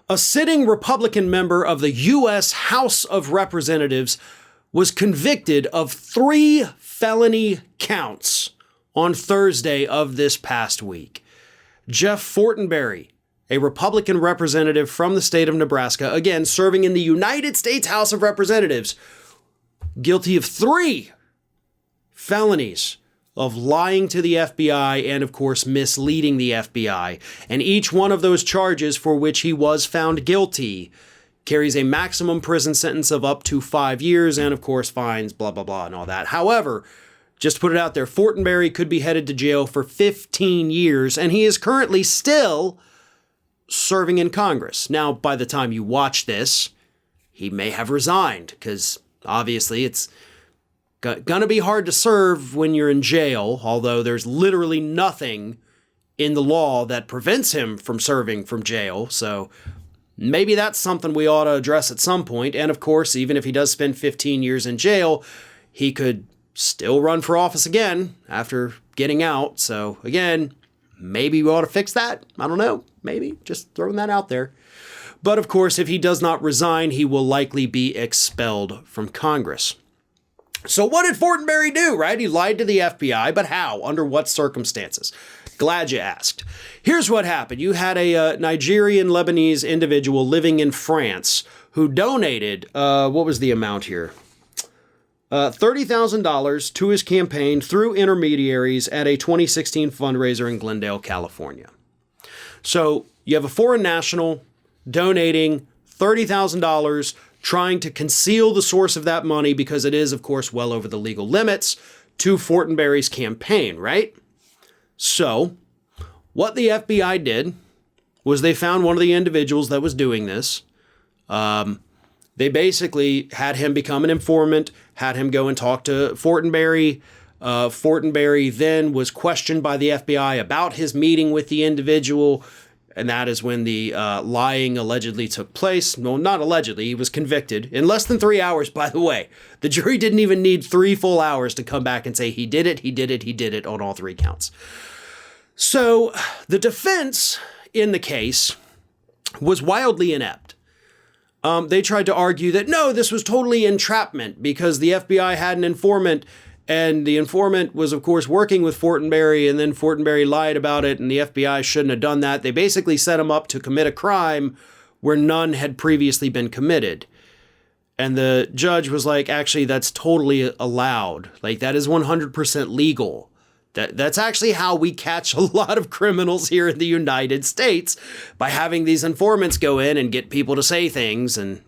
A sitting Republican member of the U.S. House of Representatives was convicted of 3 felony counts on Thursday of this past week. Jeff Fortenberry, a Republican representative from the state of Nebraska, again serving in the United States House of Representatives, guilty of 3 felonies of lying to the FBI and, of course, misleading the FBI. And each one of those charges for which he was found guilty carries a maximum prison sentence of up to 5 years and, of course, fines, blah, blah, blah, and all that. However, just to put it out there, Fortenberry could be headed to jail for 15 years, and he is currently still serving in Congress. Now, by the time you watch this, he may have resigned, because obviously it's gonna be hard to serve when you're in jail, although there's literally nothing in the law that prevents him from serving from jail. So maybe that's something we ought to address at some point. And of course, even if he does spend 15 years in jail, he could still run for office again after getting out. So again, maybe we ought to fix that. I don't know. Maybe just throwing that out there. But of course, if he does not resign, he will likely be expelled from Congress. So what did Fortenberry do, right? He lied to the FBI, but how? Under what circumstances? Glad you asked. Here's what happened. You had a Nigerian Lebanese individual living in France who donated, what was the amount here? $30,000 to his campaign through intermediaries at a 2016 fundraiser in Glendale, California. So you have a foreign national donating $30,000, trying to conceal the source of that money because it is, of course, well over the legal limits to Fortenberry's campaign, right? So what the FBI did was they found one of the individuals that was doing this. They basically had him become an informant, had him go and talk to Fortenberry. Fortenberry then was questioned by the FBI about his meeting with the individual. And that is when the lying allegedly took place. No, not allegedly. He was convicted in less than 3 hours, by the way. The jury didn't even need 3 full hours to come back and say he did it, he did it, he did it on all 3 counts. So the defense in the case was wildly inept. They tried to argue that, no, this was totally entrapment because the FBI had an informant. And the informant was, of course, working with Fortenberry, and then Fortenberry lied about it, and the FBI shouldn't have done that. They basically set him up to commit a crime where none had previously been committed. And the judge was like, actually, that's totally allowed. Like, that is 100% legal. That's actually how we catch a lot of criminals here in the United States, by having these informants go in and get people to say things and,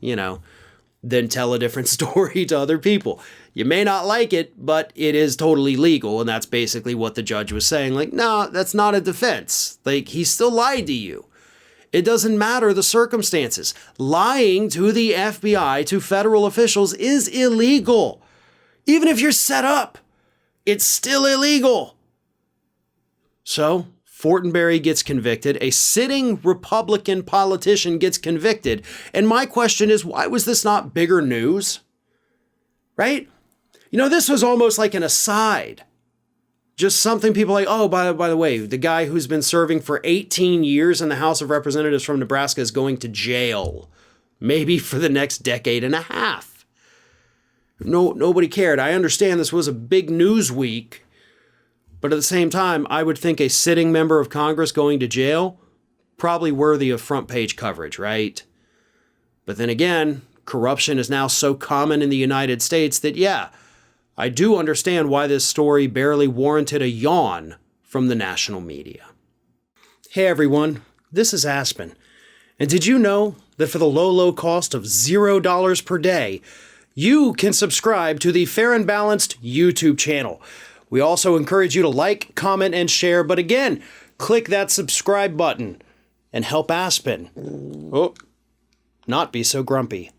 then tell a different story to other people. You may not like it, but it is totally legal. And that's basically what the judge was saying. Like, no, that's not a defense. Like, he still lied to you. It doesn't matter the circumstances. Lying to the FBI, to federal officials, is illegal. Even if you're set up, it's still illegal. So Fortenberry gets convicted. A sitting Republican politician gets convicted. And my question is, why was this not bigger news? Right? This was almost like an aside. Just something people like, oh, by the way, the guy who's been serving for 18 years in the House of Representatives from Nebraska is going to jail. Maybe for the next decade and a half. Nobody cared. I understand this was a big news week. But at the same time, I would think a sitting member of Congress going to jail, probably worthy of front page coverage, right? But then again, corruption is now so common in the United States that, yeah, I do understand why this story barely warranted a yawn from the national media. Hey everyone, this is Aspen. And did you know that for the low cost of $0 per day, you can subscribe to the Fair and Balanced YouTube channel? We also encourage you to like, comment, and share. But again, click that subscribe button and help Aspen not be so grumpy.